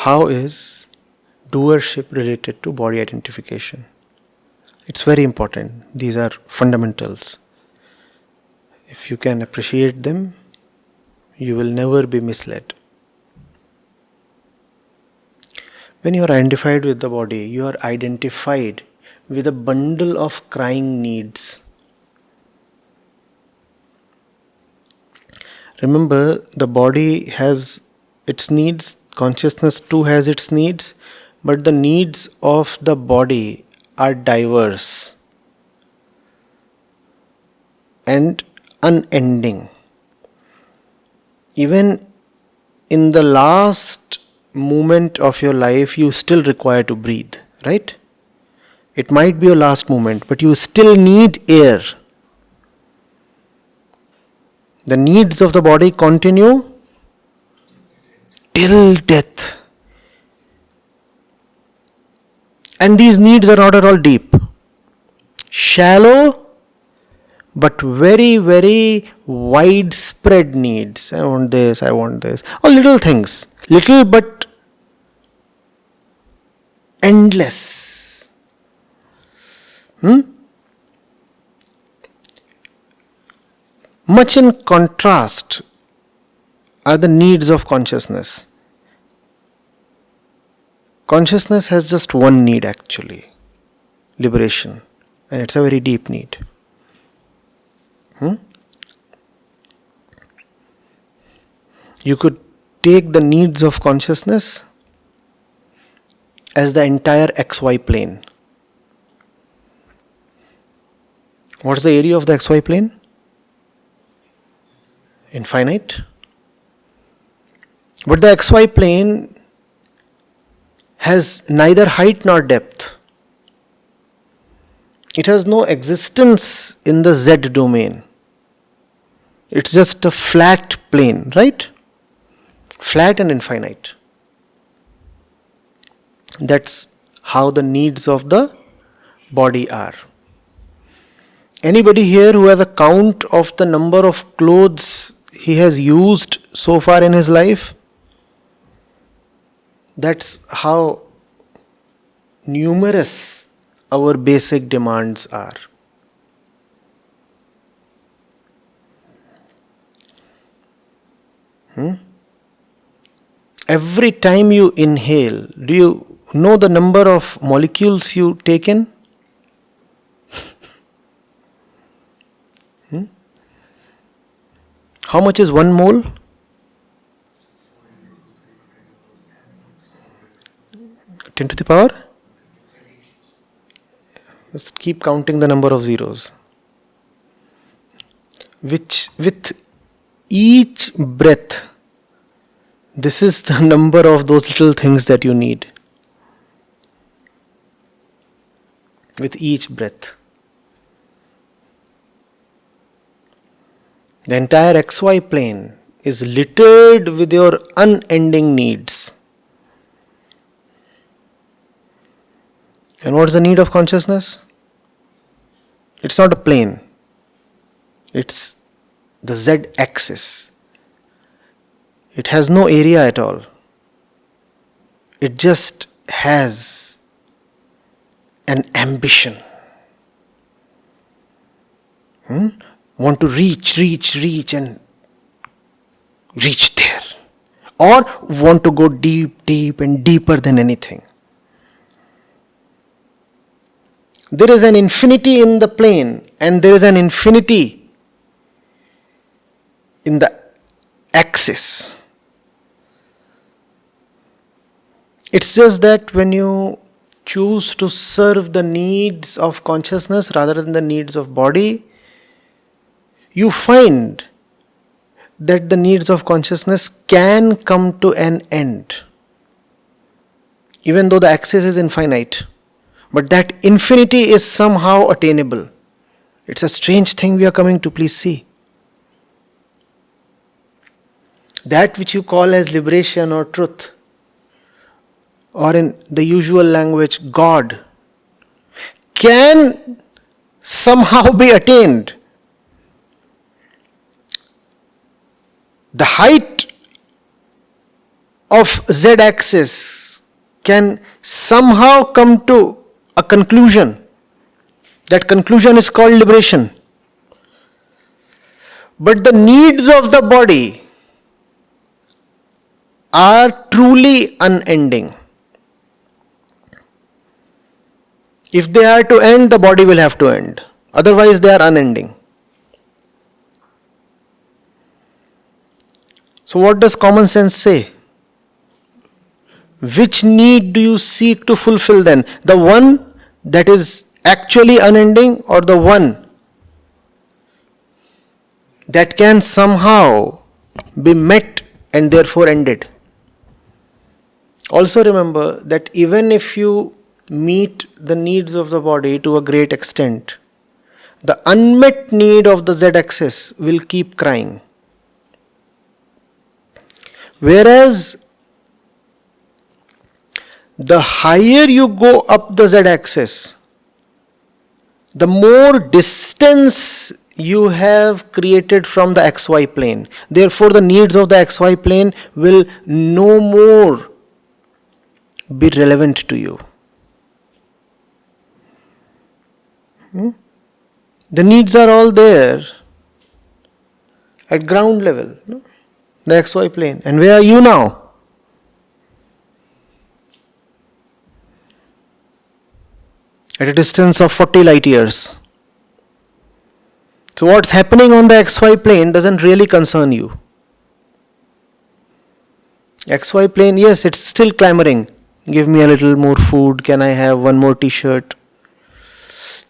how is doership related to body identification? It's very important. These are fundamentals. If you can appreciate them, you will never be misled. When you are identified with the body, you are identified with a bundle of crying needs. Remember, the body has its needs, consciousness too has its needs, but the needs of the body are diverse and unending. Even in the last moment of your life, you still require to breathe, right? It might be your last moment, but you still need air. The needs of the body continue till death. And these needs are not at all deep. Shallow, but very, very widespread needs. I want this, I want this. Or little things. Little but endless. Much in contrast are the needs of consciousness. Consciousness has just one need actually, liberation, and it's a very deep need. You could take the needs of consciousness as the entire XY plane. What's the area of the XY plane? Infinite. But the XY plane has neither height nor depth. It has no existence in the Z domain. It's just a flat plane, right? Flat and infinite. That's how the needs of the body are. Anybody here who has a count of the number of clothes he has used so far in his life? That's how numerous our basic demands are. Every time you inhale, do you know the number of molecules you take in? How much is 1 mole? 10 to the power? Let's keep counting the number of zeros. Which with each breath, this is the number of those little things that you need. With each breath. The entire XY plane is littered with your unending needs. And what is the need of consciousness? It's not a plane. It's the Z axis. It has no area at all. It just has an ambition. Want to reach and reach there. Or want to go deep and deeper than anything. There is an infinity in the plane and there is an infinity in the axis. It's just that when you choose to serve the needs of consciousness rather than the needs of body, you find that the needs of consciousness can come to an end. Even though the axis is infinite. But that infinity is somehow attainable. It's a strange thing we are coming to, please see. That which you call as liberation or truth, or in the usual language, God, can somehow be attained. The height of Z axis can somehow come to a conclusion. That conclusion is called liberation. But the needs of the body are truly unending. If they are to end, the body will have to end. Otherwise, they are unending. So, what does common sense say? Which need do you seek to fulfill then? The one that is actually unending, or the one that can somehow be met and therefore ended? Also remember that even if you meet the needs of the body to a great extent, the unmet need of the Z-axis will keep crying. Whereas the higher you go up the Z-axis, the more distance you have created from the XY plane. Therefore, the needs of the XY plane will no more be relevant to you. The needs are all there at ground level, the XY plane. And where are you now? At a distance of 40 light years. So what's happening on the XY plane doesn't really concern you. XY plane, yes, it's still clamoring. Give me a little more food. Can I have one more t-shirt?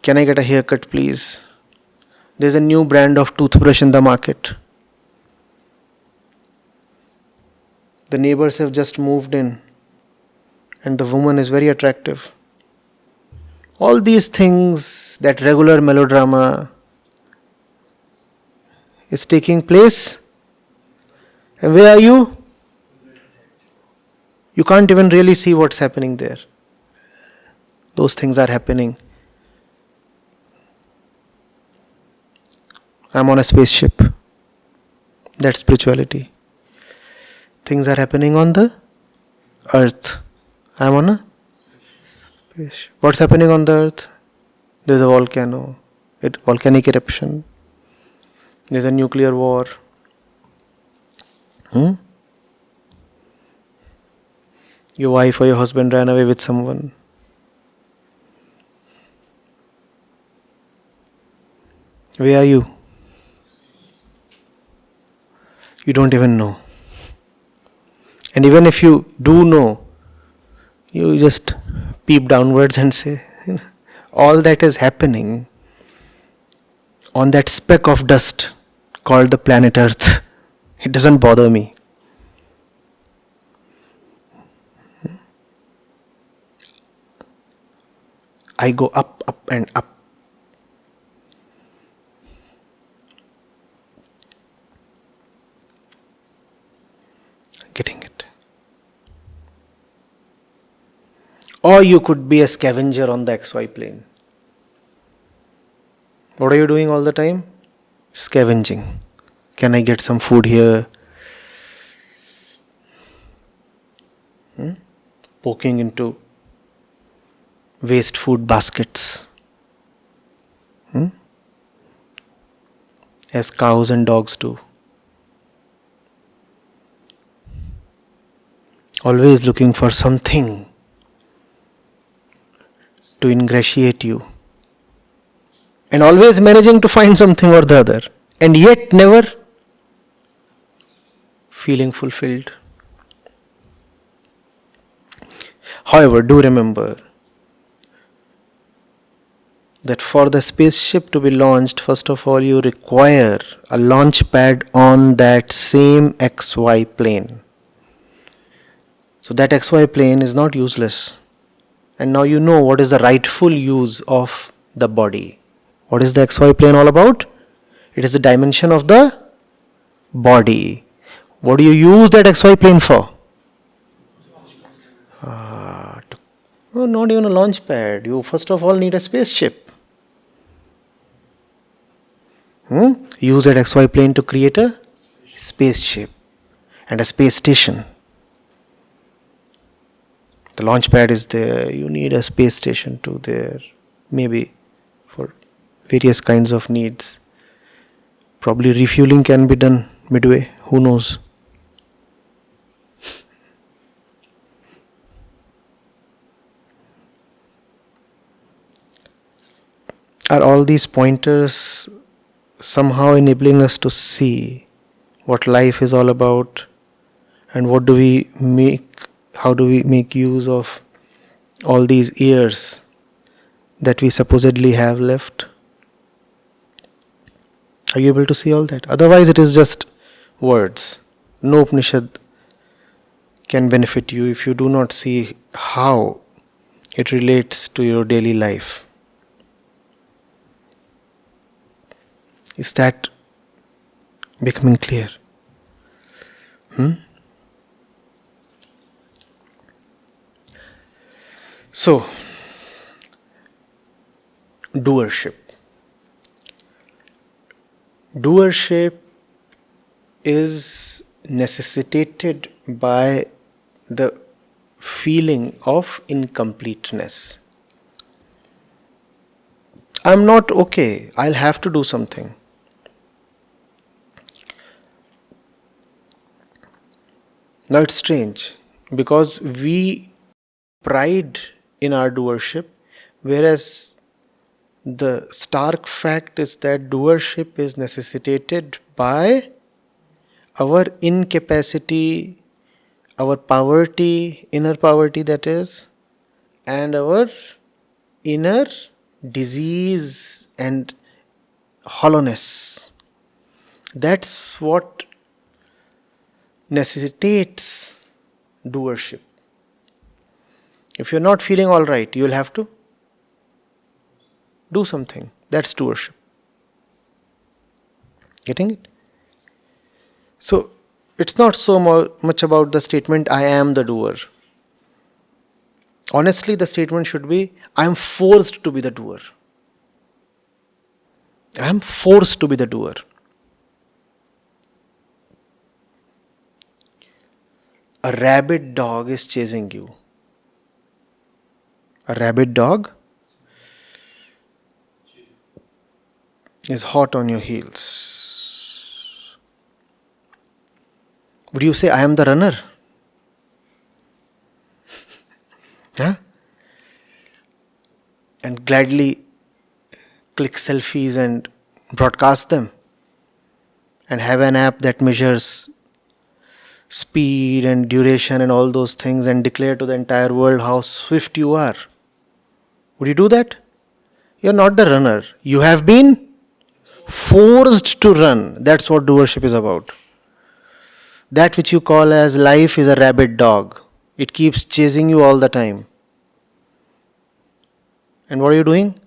Can I get a haircut, please? There's a new brand of toothbrush in the market. The neighbors have just moved in and the woman is very attractive. All these things, that regular melodrama is taking place. And where are you? You can't even really see what's happening there. Those things are happening. I'm on a spaceship. That's spirituality. Things are happening on the earth. I'm on a spaceship. What's happening on the earth? There's a volcano. Volcanic eruption. There's a nuclear war. Your wife or your husband ran away with someone. Where are you? You don't even know. And even if you do know, you just peep downwards and say, all that is happening on that speck of dust called the planet Earth. It doesn't bother me. I go up, up and up. Getting it. Or you could be a scavenger on the XY plane. What are you doing all the time? Scavenging. Can I get some food here? Poking into waste food baskets. As cows and dogs do. Always looking for something to ingratiate you. And always managing to find something or the other. And yet never feeling fulfilled. However, do remember that for the spaceship to be launched, first of all, you require a launch pad on that same XY plane. So that XY plane is not useless. And now you know what is the rightful use of the body. What is the XY plane all about? It is the dimension of the body. What do you use that XY plane for? Not even a launch pad. You first of all need a spaceship. Use that XY plane to create a spaceship and a space station. The launch pad is there, you need a space station too there, maybe for various kinds of needs. Probably refueling can be done midway, who knows. Are all these pointers somehow enabling us to see what life is all about, and what do we make, how do we make use of all these years that we supposedly have left? Are you able to see all that? Otherwise it is just words. No Upanishad can benefit you if you do not see how it relates to your daily life. Is that becoming clear? So, doership. Doership is necessitated by the feeling of incompleteness. I'm not okay, I'll have to do something. Now it's strange because we pride in our doership, whereas the stark fact is that doership is necessitated by our incapacity, our poverty, inner poverty that is, and our inner disease and hollowness. That's what necessitates doership. If you're not feeling all right, you'll have to do something. That's doership. Getting it? So, it's not so much about the statement, I am the doer. Honestly, the statement should be, I am forced to be the doer. I am forced to be the doer. A rabid dog is chasing you. A rabid dog is hot on your heels. Would you say, I am the runner? Huh? And gladly click selfies and broadcast them, and have an app that measures speed and duration and all those things and declare to the entire world how swift you are. Would you do that? You're not the runner. You have been forced to run. That's what doership is about. That which you call as life is a rabid dog. It keeps chasing you all the time. And what are you doing?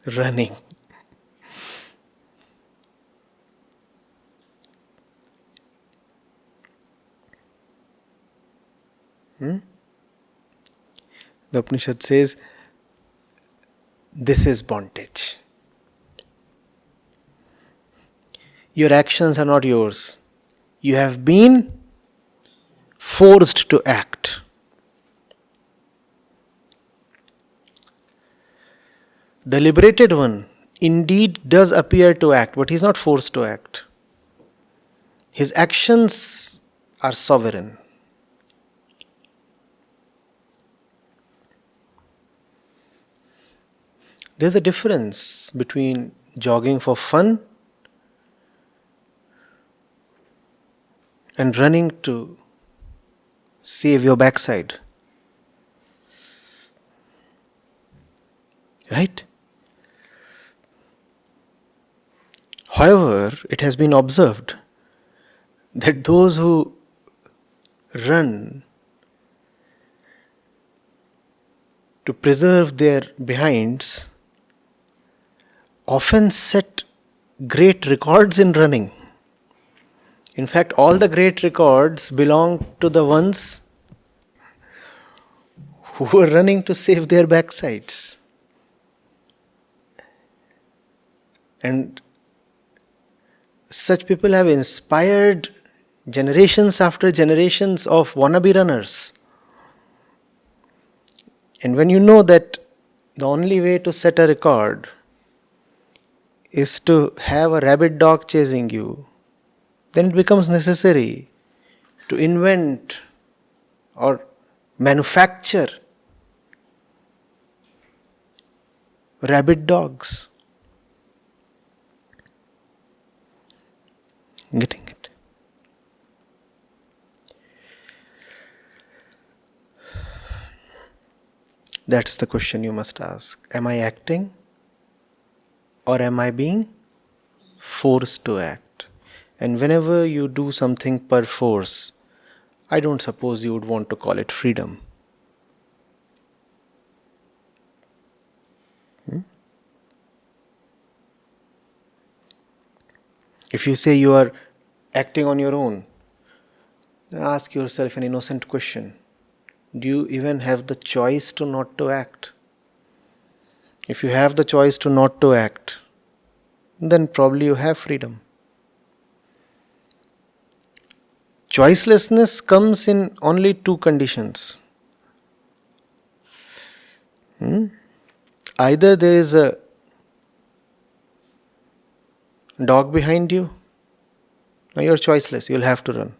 Running. The Upanishad says, this is bondage. Your actions are not yours. You have been forced to act. The liberated one indeed does appear to act, but he is not forced to act. His actions are sovereign. There's a difference between jogging for fun and running to save your backside. Right? However, it has been observed that those who run to preserve their behinds often set great records in running. In fact, all the great records belong to the ones who were running to save their backsides. And such people have inspired generations after generations of wannabe runners. And when you know that the only way to set a record is to have a rabid dog chasing you, then it becomes necessary to invent or manufacture rabid dogs. Getting it? That's the question you must ask. Am I acting or am I being forced to act? And whenever you do something per force, I don't suppose you would want to call it freedom. If you say you are acting on your own, then ask yourself an innocent question. Do you even have the choice to not to act? If you have the choice to not to act, then probably you have freedom. Choicelessness comes in only two conditions. Either there is a dog behind you, now you're choiceless, you'll have to run.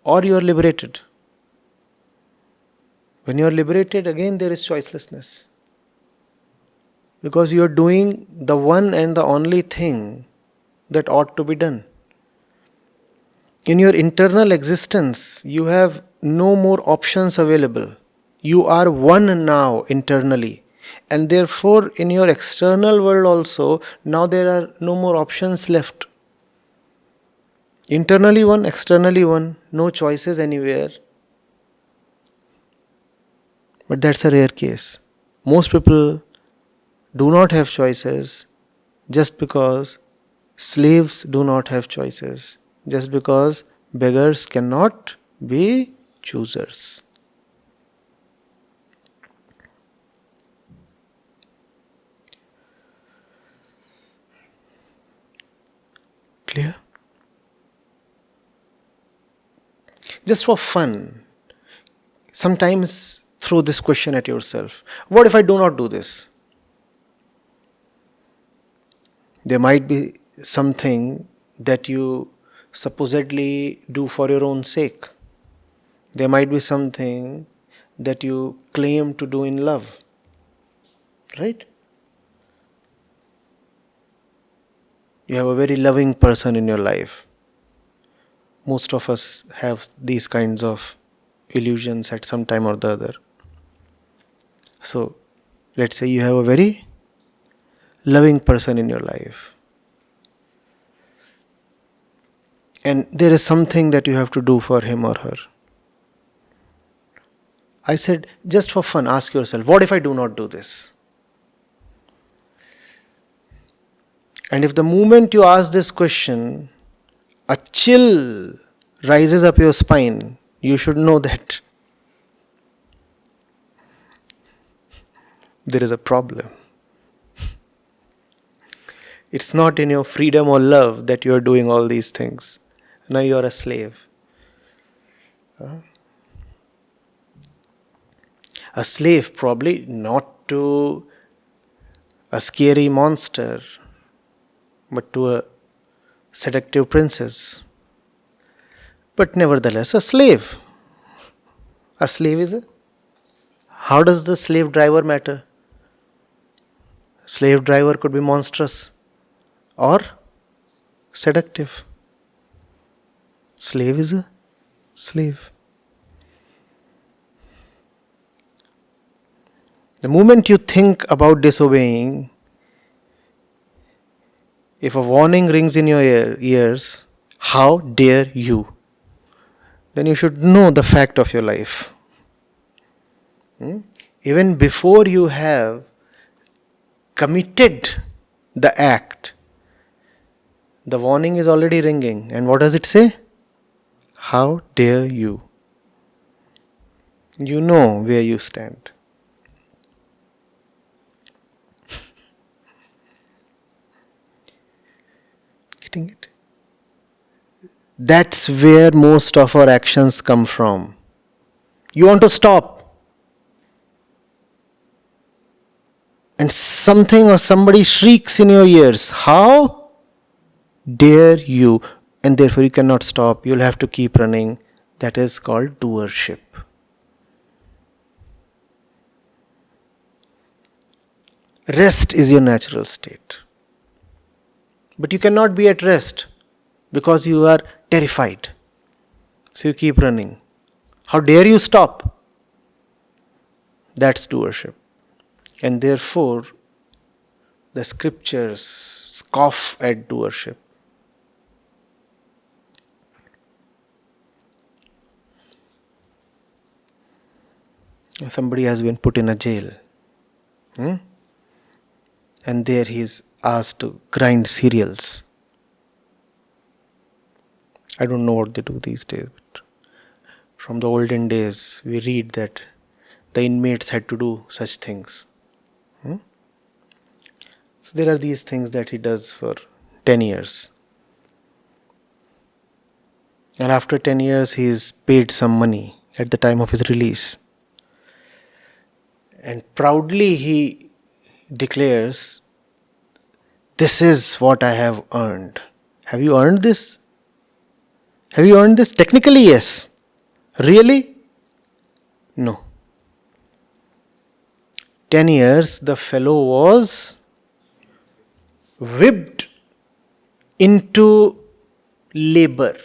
Or you're liberated. When you're liberated, again there is choicelessness. Because you're doing the one and the only thing that ought to be done. In your internal existence, you have no more options available. You are one now internally. And therefore, in your external world also, now there are no more options left. Internally one, externally one, no choices anywhere. But that's a rare case. Most people do not have choices just because slaves do not have choices, just because beggars cannot be choosers. Clear? Just for fun, sometimes throw this question at yourself. What if I do not do this? There might be something that you supposedly do for your own sake. There might be something that you claim to do in love. Right? You have a very loving person in your life. Most of us have these kinds of illusions at some time or the other. So, let's say you have a very loving person in your life. And there is something that you have to do for him or her. I said, just for fun, ask yourself, what if I do not do this? And if the moment you ask this question, a chill rises up your spine, you should know that there is a problem. It's not in your freedom or love that you are doing all these things. Now you are a slave. A slave, probably not to a scary monster, but to a seductive princess. But nevertheless, a slave. A slave is a... How does the slave driver matter? Slave driver could be monstrous or seductive. Slave is a slave. The moment you think about disobeying, if a warning rings in your ears, how dare you? Then you should know the fact of your life. Even before you have committed the act, the warning is already ringing. And what does it say? How dare you? You know where you stand. Getting it? That's where most of our actions come from. You want to stop, and something or somebody shrieks in your ears, how dare you? And therefore you cannot stop, you'll have to keep running. That is called doership. Rest is your natural state. But you cannot be at rest because you are terrified. So you keep running. How dare you stop? That's doership. And therefore, the scriptures scoff at doership. Somebody has been put in a jail. And there he is asked to grind cereals. I don't know what they do these days, but from the olden days, we read that the inmates had to do such things. So there are these things that he does for 10 years. And after 10 years, he is paid some money at the time of his release. And proudly he declares, this is what I have earned. Have you earned this? Have you earned this? Technically, yes. Really? No. 10 years, the fellow was whipped into labor.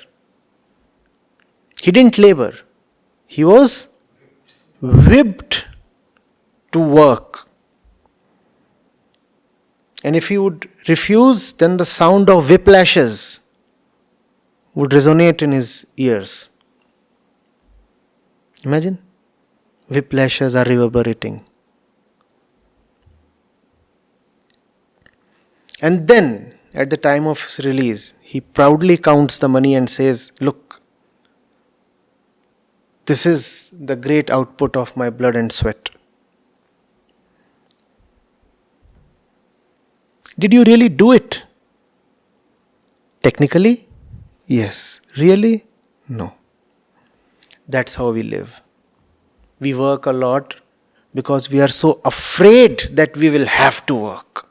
He didn't labor. He was whipped to work. And if he would refuse, then the sound of whiplashes would resonate in his ears. Imagine, whiplashes are reverberating. And then, at the time of his release, he proudly counts the money and says, look, this is the great output of my blood and sweat. Did you really do it? Technically, yes. Really? No. That's how we live. We work a lot because we are so afraid that we will have to work.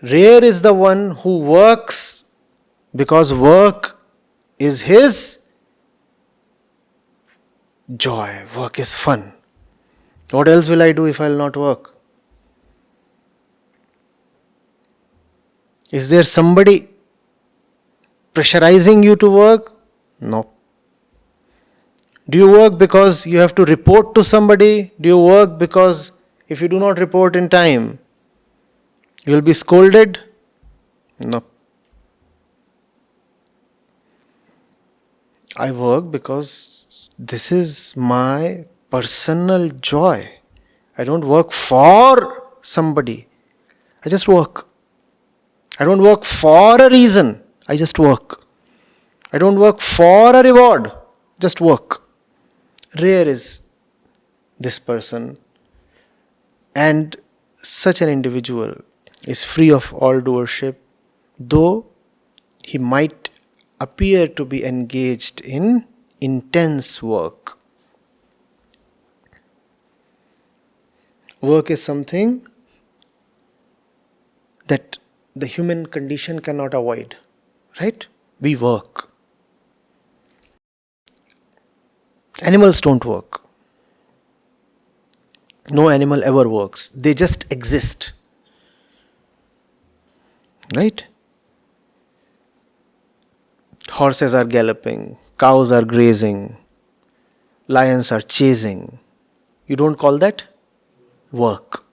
Rare is the one who works because work is his joy. Work is fun. What else will I do if I will not work? Is there somebody pressurizing you to work? No. Do you work because you have to report to somebody? Do you work because if you do not report in time, you will be scolded? No. I work because this is my personal joy. I don't work for somebody. I just work. I don't work for a reason. I just work. I don't work for a reward. Just work. Rare is this person. And such an individual is free of all doership, though he might appear to be engaged in intense work. Work is something that the human condition cannot avoid, right? We work. Animals don't work. No animal ever works. They just exist. Right? Horses are galloping, cows are grazing, lions are chasing. You don't call that work.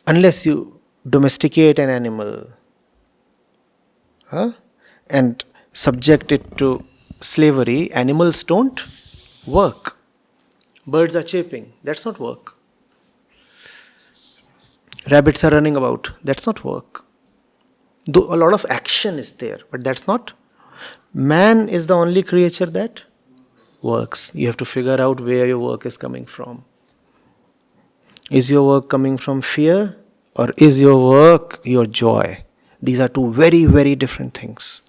Unless you domesticate an animal and subject it to slavery, animals don't work. Birds are chirping. That's not work. Rabbits are running about. That's not work. Though a lot of action is there, but that's not. Man is the only creature that works. You have to figure out where your work is coming from. Is your work coming from fear, or is your work your joy? These are two very, very different things.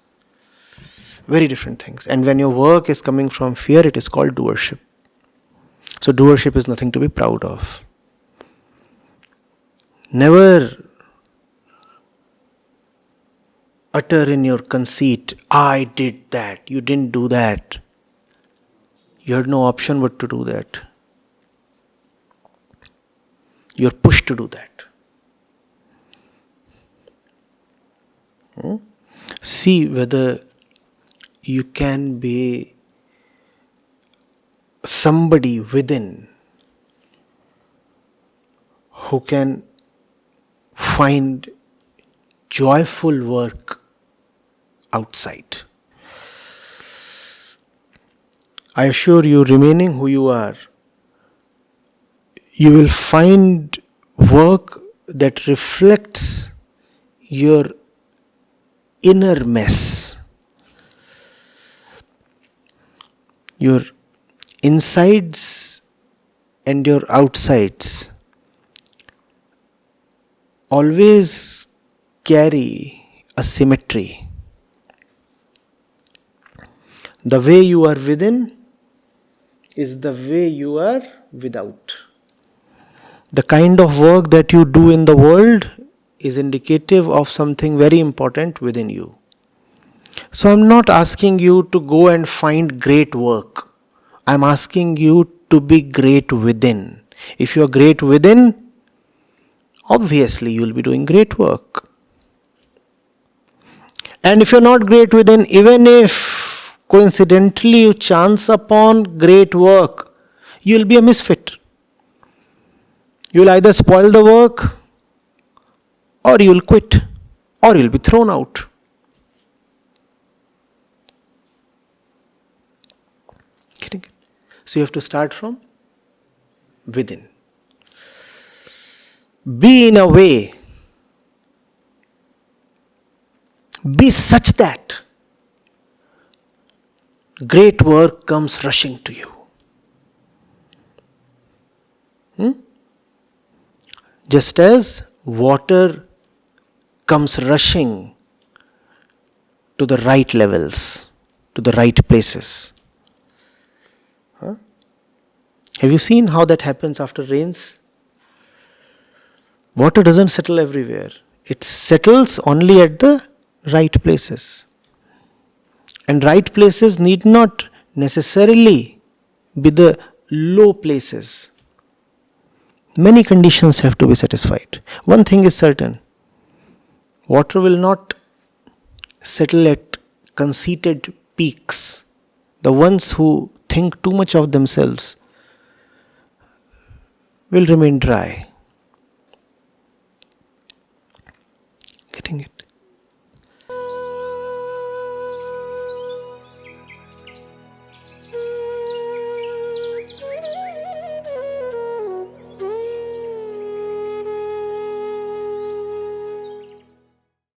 Very different things. And when your work is coming from fear, it is called doership. So doership is nothing to be proud of. Never utter in your conceit, I did that, you didn't do that. You had no option but to do that. You're pushed to do that. See whether you can be somebody within who can find joyful work outside. I assure you, remaining who you are, you will find work that reflects your inner mess. Your insides and your outsides always carry a symmetry. The way you are within is the way you are without. The kind of work that you do in the world is indicative of something very important within you. So I'm not asking you to go and find great work. I'm asking you to be great within. If you are great within, obviously you will be doing great work. And if you're not great within, even if coincidentally you chance upon great work, you'll be a misfit. You'll either spoil the work, or you'll quit, or you'll be thrown out. Getting it? So you have to start from within. Be in a way, be such that great work comes rushing to you. Just as water comes rushing to the right levels, to the right places. Have you seen how that happens after rains? Water doesn't settle everywhere. It settles only at the right places. And right places need not necessarily be the low places. Many conditions have to be satisfied. One thing is certain. Water will not settle at conceited peaks. The ones who think too much of themselves will remain dry. Getting it?